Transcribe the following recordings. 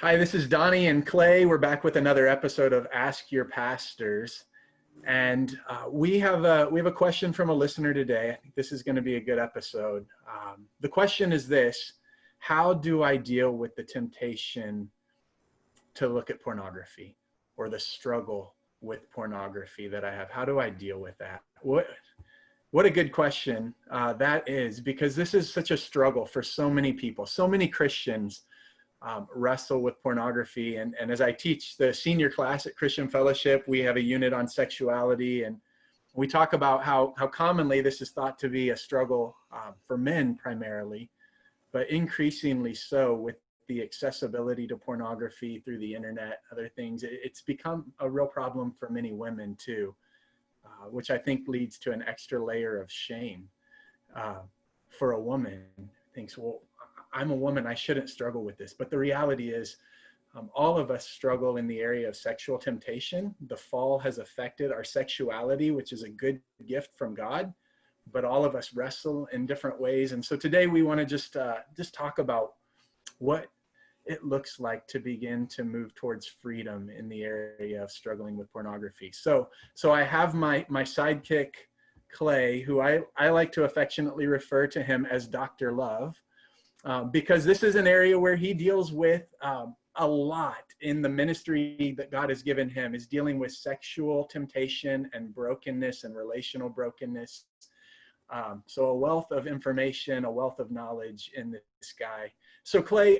Hi, this is Donnie and Clay. We're back with another episode of Ask Your Pastors. And we have a question from a listener today. I think this is going to be a good episode. The question is this: how do I deal with the temptation to look at pornography, or the struggle with pornography that I have? How do I deal with that? What a good question that is, because this is such a struggle for so many people. So many Christians wrestle with pornography. And as I teach the senior class at Christian Fellowship, we have a unit on sexuality, and we talk about how commonly this is thought to be a struggle for men primarily, but increasingly so with the accessibility to pornography through the internet, other things. It's become a real problem for many women too, which I think leads to an extra layer of shame for a woman. Thinks, well, I'm a woman, I shouldn't struggle with this. But the reality is, all of us struggle in the area of sexual temptation. The fall has affected our sexuality, which is a good gift from God, but all of us wrestle in different ways. And so today we want to just talk about what it looks like to begin to move towards freedom in the area of struggling with pornography. So I have my sidekick, Clay, who I like to affectionately refer to him as Dr. Love. Because this is an area where he deals with a lot in the ministry that God has given him, is dealing with sexual temptation and brokenness and relational brokenness. So a wealth of information, a wealth of knowledge in this guy. So Clay,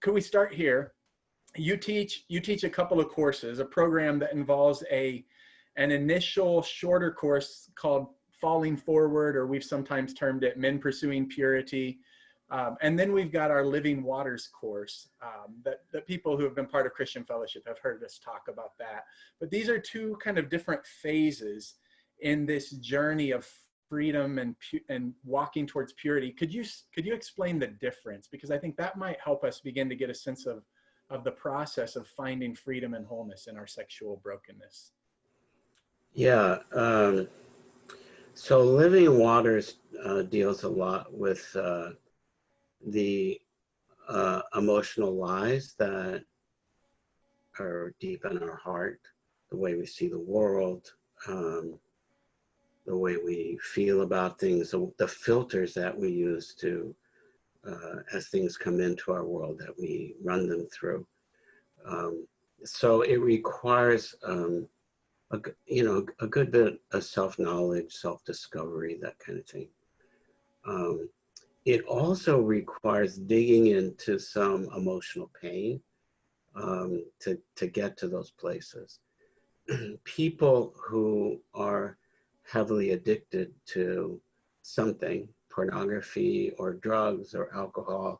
could we start here? You teach a couple of courses, a program that involves an initial shorter course called Falling Forward, or we've sometimes termed it Men Pursuing Purity. And then we've got our Living Waters course that people who have been part of Christian Fellowship have heard us talk about that. But these are two kind of different phases in this journey of freedom and walking towards purity. Could you explain the difference? Because I think that might help us begin to get a sense of the process of finding freedom and wholeness in our sexual brokenness. Yeah. So Living Waters deals a lot with the emotional lies that are deep in our heart, the way we see the world, the way we feel about things, the filters that we use to, as things come into our world, that we run them through. So it requires, a good bit of self-knowledge, self-discovery, that kind of thing. It also requires digging into some emotional pain to get to those places. People who are heavily addicted to something, pornography or drugs or alcohol,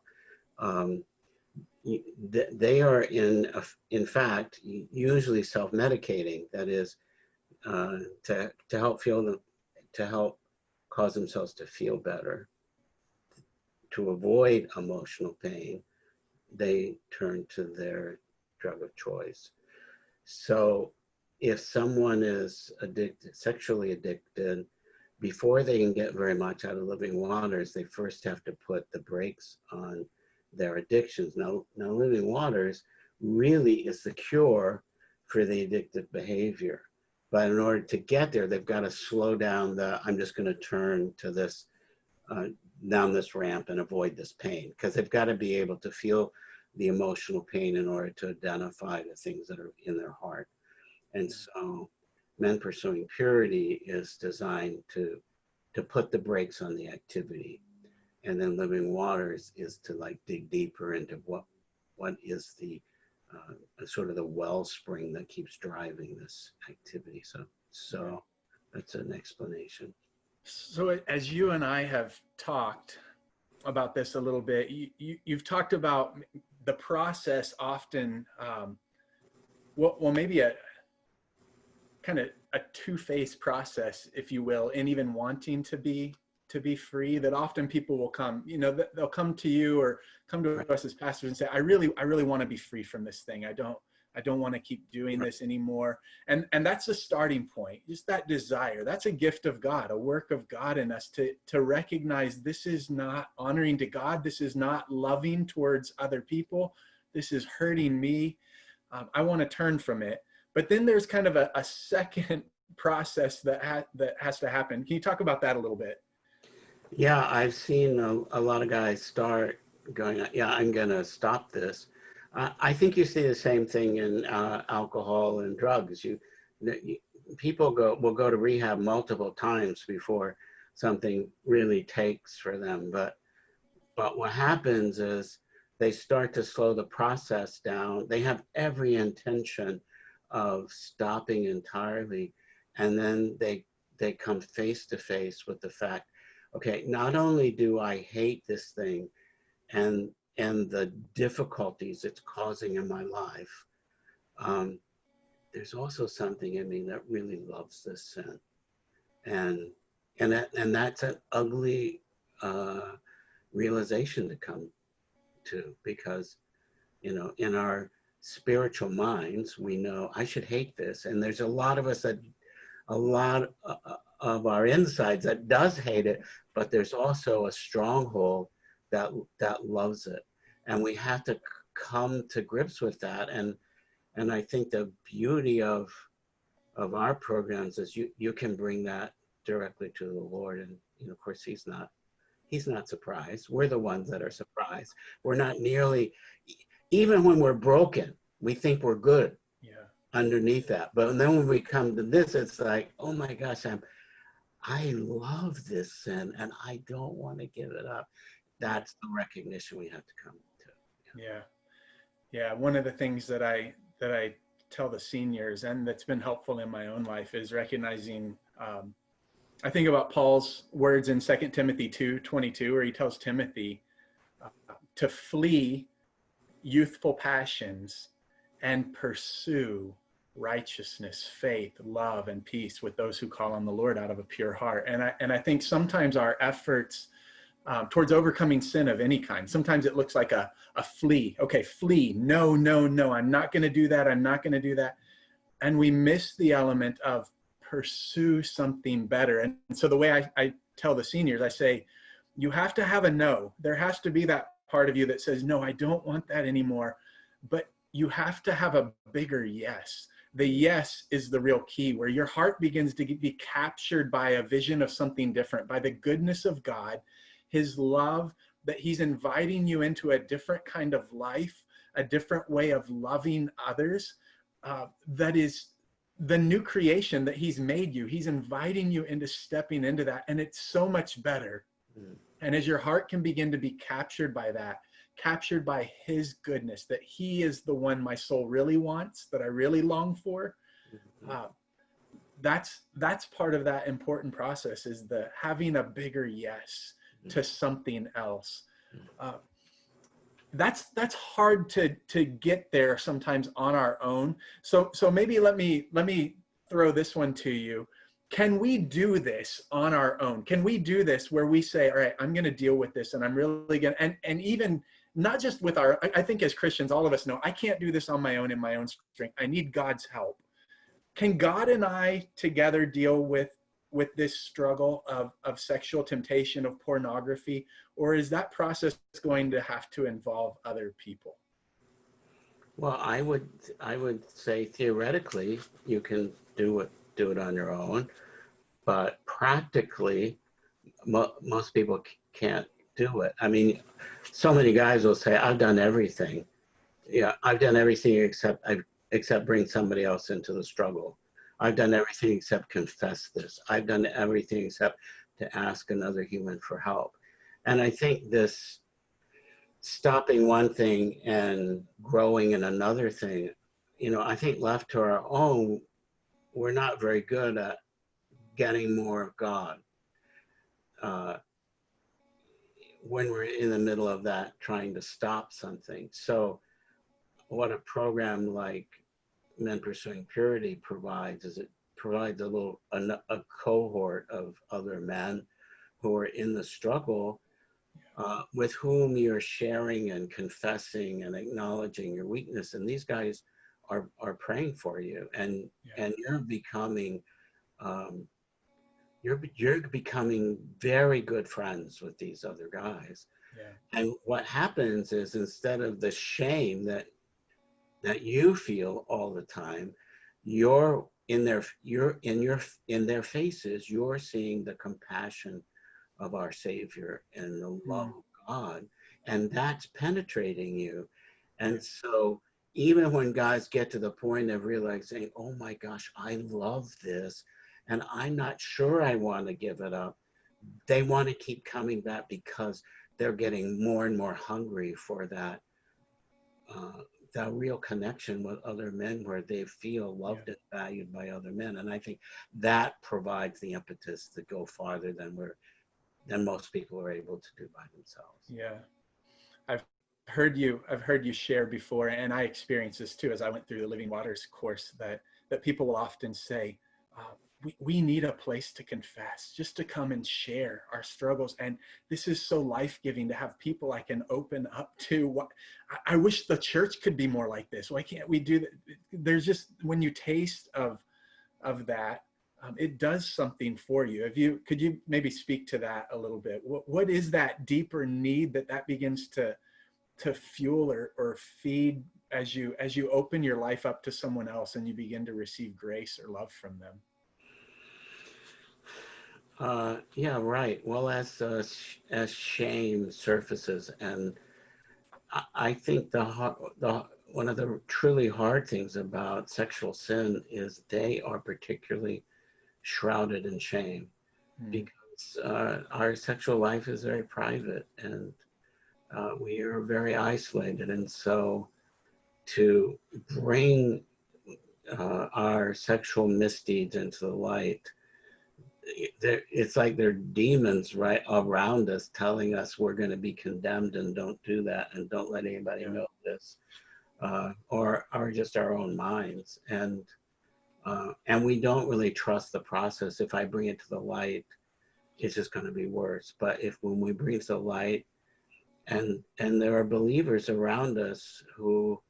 they are in fact usually self-medicating. That is, to help cause themselves to feel better. To avoid emotional pain, they turn to their drug of choice. So if someone is sexually addicted, before they can get very much out of Living Waters, they first have to put the brakes on their addictions. Now Living Waters really is the cure for the addictive behavior. But in order to get there, they've got to slow down I'm just going to turn to this, down this ramp and avoid this pain, because they've got to be able to feel the emotional pain in order to identify the things that are in their heart. And so Men Pursuing Purity is designed to put the brakes on the activity. And then Living Waters is to dig deeper into what is the sort of the wellspring that keeps driving this activity. So that's an explanation. So as you and I have talked about this a little bit, you've talked about the process often, maybe a kind of a two-phase process, if you will, in even wanting to be free. That often people will come, they'll come to you or come to us as pastors and say, I really want to be free from this thing. I don't want to keep doing this anymore. And that's a starting point, just that desire. That's a gift of God, a work of God in us to recognize this is not honoring to God. This is not loving towards other people. this is hurting me. I want to turn from it. But then there's kind of a second process that has to happen. Can you talk about that a little bit? Yeah, I've seen a lot of guys start going, yeah, I'm going to stop this. I think you see the same thing in alcohol and drugs. People will go to rehab multiple times before something really takes for them. But what happens is they start to slow the process down. They have every intention of stopping entirely, and then they come face to face with the fact, okay, not only do I hate this thing and the difficulties it's causing in my life, there's also something in me that really loves this sin, and that's an ugly realization to come to, because in our spiritual minds we know I should hate this, and there's a lot of us that a lot of our insides that does hate it, but there's also a stronghold that loves it, and we have to come to grips with that. And I think the beauty of our programs is you can bring that directly to the Lord, and of course he's not surprised. We're the ones that are surprised. We're not nearly, even when we're broken, we think we're good. Yeah. Underneath that. But then when we come to this, it's like, oh my gosh, I love this sin and I don't want to give it up. That's the recognition we have to come to. Yeah. Yeah. One of the things that I tell the seniors, and that's been helpful in my own life, is recognizing, I think about Paul's words in 2 Timothy 2:22, where he tells Timothy to flee youthful passions and pursue righteousness, faith, love, and peace with those who call on the Lord out of a pure heart. And I think sometimes our efforts towards overcoming sin of any kind, sometimes it looks like a flee. Okay, flee. No, no, no. I'm not going to do that. I'm not going to do that. And we miss the element of pursue something better. And so the way I tell the seniors, I say, you have to have a no. There has to be that part of you that says, no, I don't want that anymore. But you have to have a bigger yes. The yes is the real key, where your heart begins to be captured by a vision of something different, by the goodness of God, his love, that he's inviting you into a different kind of life, a different way of loving others, that is the new creation that he's made you. He's inviting you into stepping into that, and it's so much better. And as your heart can begin to be captured by that, captured by his goodness, that he is the one my soul really wants, that I really long for, that's part of that important process, is the having a bigger yes to something else. That's hard to get there sometimes on our own. So maybe let me throw this one to you. Can we do this on our own? Can we do this where we say, all right, I'm going to deal with this, and I'm really going to, and even not just with I think as Christians, all of us know, I can't do this on my own in my own strength. I need God's help. Can God and I together deal with this struggle of sexual temptation, of pornography, or is that process going to have to involve other people? Well, I would say theoretically you can do it on your own, but practically most people can't do it. I mean, so many guys will say, I've done everything. Yeah, I've done everything except bring somebody else into the struggle. I've done everything except confess this. I've done everything except to ask another human for help. And I think this stopping one thing and growing in another thing, I think left to our own, we're not very good at getting more of God when we're in the middle of that, trying to stop something. So what a program like Men Pursuing Purity provides is it provides a cohort of other men who are in the struggle, with whom you're sharing and confessing and acknowledging your weakness, and these guys are praying for you, and you're becoming you're becoming very good friends with these other guys. And what happens is, instead of the shame that that you feel all the time, you're in their faces, you're seeing the compassion of our Savior and the love Mm. of God, and that's penetrating you. And so even when guys get to the point of realizing, oh my gosh, I love this, and I'm not sure I want to give it up, they want to keep coming back because they're getting more and more hungry for uh, that real connection with other men where they feel loved and valued by other men. And I think that provides the impetus to go farther than most people are able to do by themselves. Yeah. I've I've heard you share before, and I experienced this too as I went through the Living Waters course, that people will often say, we need a place to confess, just to come and share our struggles. And this is so life-giving to have people I can open up to. I wish the church could be more like this. Why can't we do that? There's just, when you taste of that, it does something for you. Could you maybe speak to that a little bit? What is that deeper need that begins to fuel or feed as you open your life up to someone else and you begin to receive grace or love from them? Yeah, right. Well, as shame surfaces, and I think the one of the truly hard things about sexual sin is they are particularly shrouded in shame, Hmm. because our sexual life is very private, and we are very isolated. And so to bring our sexual misdeeds into the light, it's like there are demons right around us telling us we're going to be condemned and don't do that and don't let anybody Yeah. know this, or just our own minds. And we don't really trust the process. If I bring it to the light, it's just going to be worse. But if when we bring it to the light, and there are believers around us who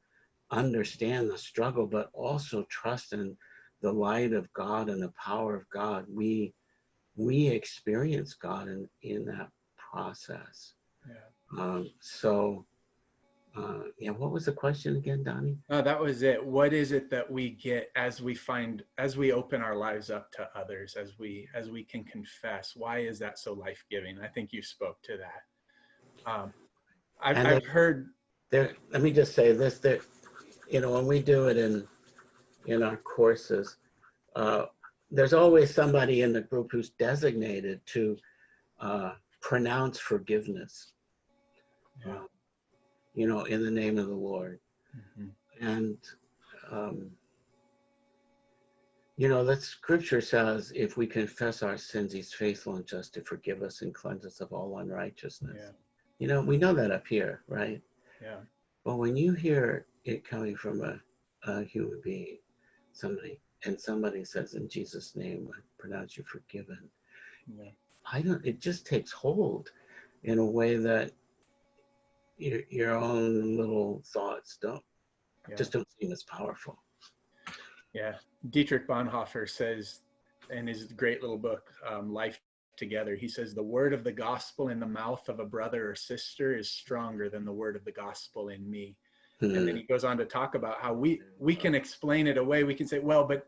understand the struggle, but also trust in the light of God and the power of God, we experience God in that process. Yeah. Yeah, what was the question again, Donnie? Oh, that was it. What is it that we get as we open our lives up to others, as we can confess? Why is that so life-giving? I think you spoke to that. And I've heard. let me just say this: that when we do it in our courses, uh, there's always somebody in the group who's designated to pronounce forgiveness, Yeah. uh, in the name of the Lord. Hmm. And um, that scripture says, if we confess our sins, he's faithful and just to forgive us and cleanse us of all unrighteousness. Yeah. We know that up here, right? Yeah. But when you hear it coming from a human being, somebody says, in Jesus' name, I pronounce you forgiven. Yeah. It just takes hold in a way that your own little thoughts Yeah. don't seem as powerful. Yeah. Dietrich Bonhoeffer says in his great little book, Life Together, he says, the word of the gospel in the mouth of a brother or sister is stronger than the word of the gospel in me. And then he goes on to talk about how we can explain it away. We can say, well, but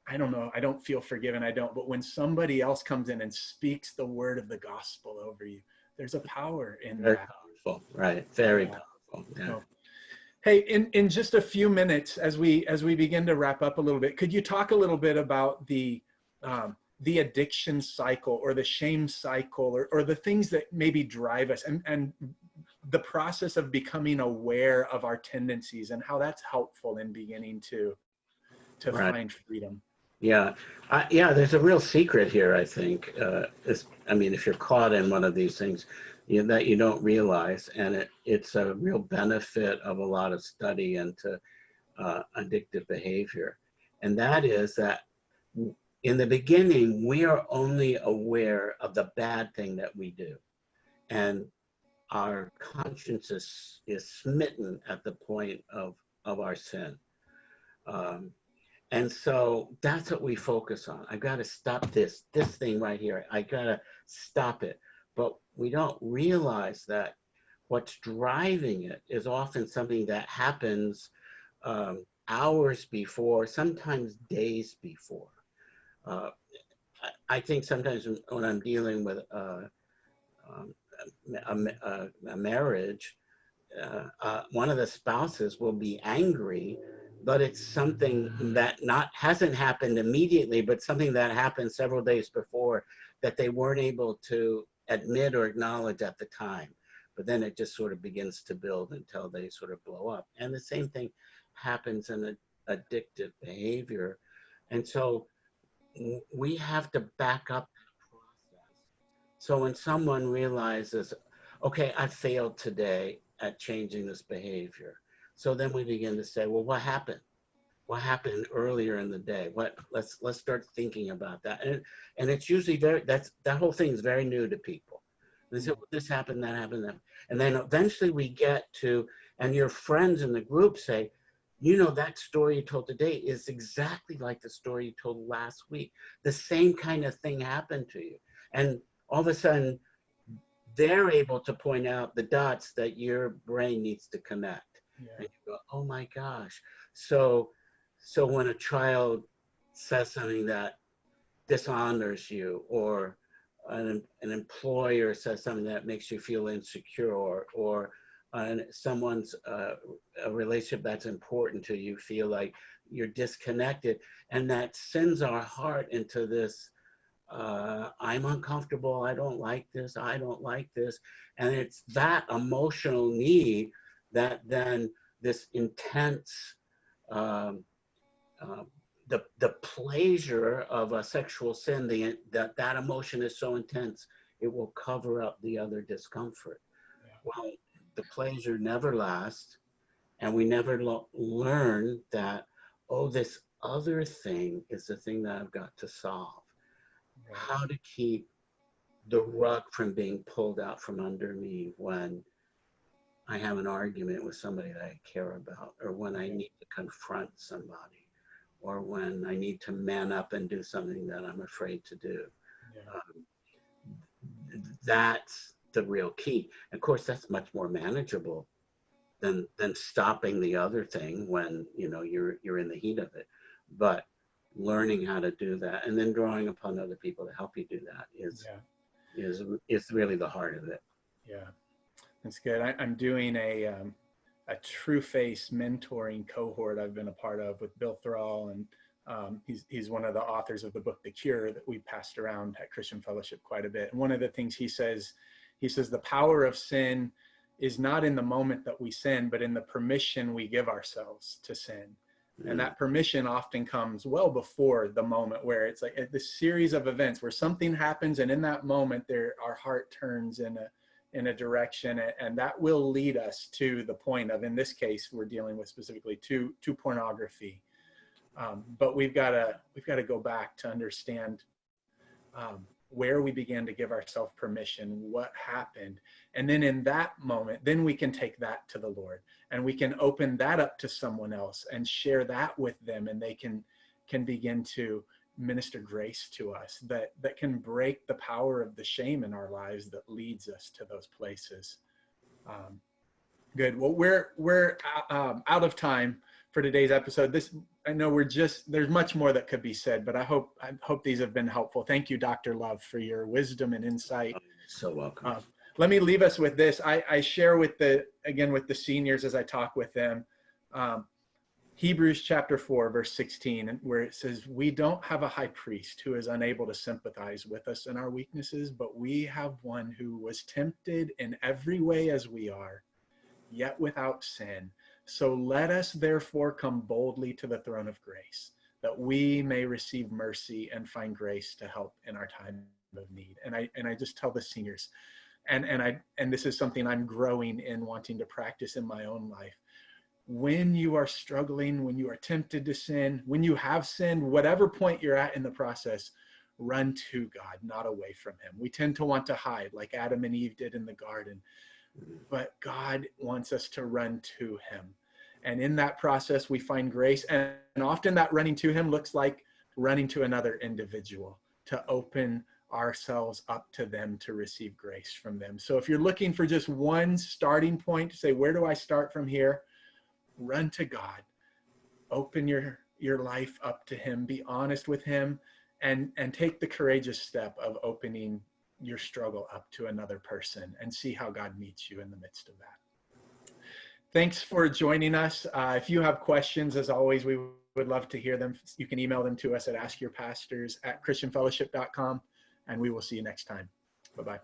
I don't know. I don't feel forgiven. I don't. But when somebody else comes in and speaks the word of the gospel over you, there's a power in Very that. powerful, right? Very Yeah. powerful. Yeah. So, hey, in just a few minutes, as we begin to wrap up a little bit, could you talk a little bit about the addiction cycle or the shame cycle, or the things that maybe drive us, and the process of becoming aware of our tendencies and how that's helpful in beginning to Right. find freedom? Yeah. Yeah, there's a real secret here, I think. If you're caught in one of these things that you don't realize, and it's a real benefit of a lot of study into addictive behavior. And that is that in the beginning, we are only aware of the bad thing that we do. And our conscience is smitten at the point of our sin. Um, And so that's what we focus on. I got to stop this thing right here. I got to stop it. But we don't realize that what's driving it is often something that happens hours before, sometimes days before. Uh, I think sometimes when I'm dealing with um, a marriage, one of the spouses will be angry, but it's something that hasn't happened immediately, but something that happened several days before that they weren't able to admit or acknowledge at the time. But then it just sort of begins to build until they sort of blow up. And the same thing happens in addictive behavior. And so we have to back up that process. So when someone realizes, okay, I failed today at changing this behavior. So then we begin to say, well, what happened? What happened earlier in the day? Let's start thinking about that. And it's usually that whole thing is very new to people. They say, well, this happened, that happened, that. And then eventually we get to, and your friends in the group say, you know, that story you told today is exactly like the story you told last week. The same kind of thing happened to you. And all of a sudden, they're able to point out the dots that your brain needs to connect. Yeah. And you go, oh my gosh. So when a child says something that dishonors you, or an employer says something that makes you feel insecure, or someone's a relationship that's important to you, feel like you're disconnected, and that sends our heart into this, I'm uncomfortable, I don't like this, I don't like this. And it's that emotional need that then this intense, the pleasure of a sexual sin, that emotion is so intense, it will cover up the other discomfort. Yeah. Well, the pleasure never lasts, and we never learn that, oh, this other thing is the thing that I've got to solve. Right. How to keep the rug from being pulled out from under me when I have an argument with somebody that I care about, or when I need to confront somebody, or when I need to man up and do something that I'm afraid to do. Yeah. That's the real key. Of course, that's much more manageable than stopping the other thing when you're in the heat of it. But learning how to do that, and then drawing upon other people to help you do that is really the heart of it. Yeah, that's good. I'm doing a true face mentoring cohort I've been a part of with Bill Thrall, and he's one of the authors of the book The Cure that we passed around at Christian Fellowship quite a bit. And one of the things he says the power of sin is not in the moment that we sin, but in the permission we give ourselves to sin. And that permission often comes well before the moment, where it's like this series of events where something happens, and in that moment our heart turns in a direction, and that will lead us to the point of, in this case, we're dealing with specifically to pornography. But we've got to go back to understand where we began to give ourselves permission, what happened. And then in that moment, then we can take that to the Lord, and we can open that up to someone else and share that with them, and they can begin to minister grace to us that can break the power of the shame in our lives that leads us to those places. Good. Well, we're out of time for today's episode. I know there's much more that could be said, but I hope these have been helpful. Thank you, Dr. Love, for your wisdom and insight. So welcome. Let me leave us with this. I share with the seniors as I talk with them, Hebrews chapter 4, verse 16, where it says, we don't have a high priest who is unable to sympathize with us in our weaknesses, but we have one who was tempted in every way as we are, yet without sin. So let us therefore come boldly to the throne of grace, that we may receive mercy and find grace to help in our time of need. And I just tell the seniors, and this is something I'm growing in, wanting to practice in my own life. When you are struggling, when you are tempted to sin, when you have sinned, whatever point you're at in the process, run to God, not away from him. We tend to want to hide, like Adam and Eve did in the garden, but God wants us to run to him. And in that process, we find grace. And often that running to him looks like running to another individual, to open ourselves up to them, to receive grace from them. So if you're looking for just one starting point to say, where do I start from here? Run to God. open your life up to him, be honest with him, and take the courageous step of opening your struggle up to another person and see how God meets you in the midst of that. Thanks for joining us. If you have questions, as always, we would love to hear them. You can email them to us at askyourpastors@christianfellowship.com, and we will see you next time. Bye-bye.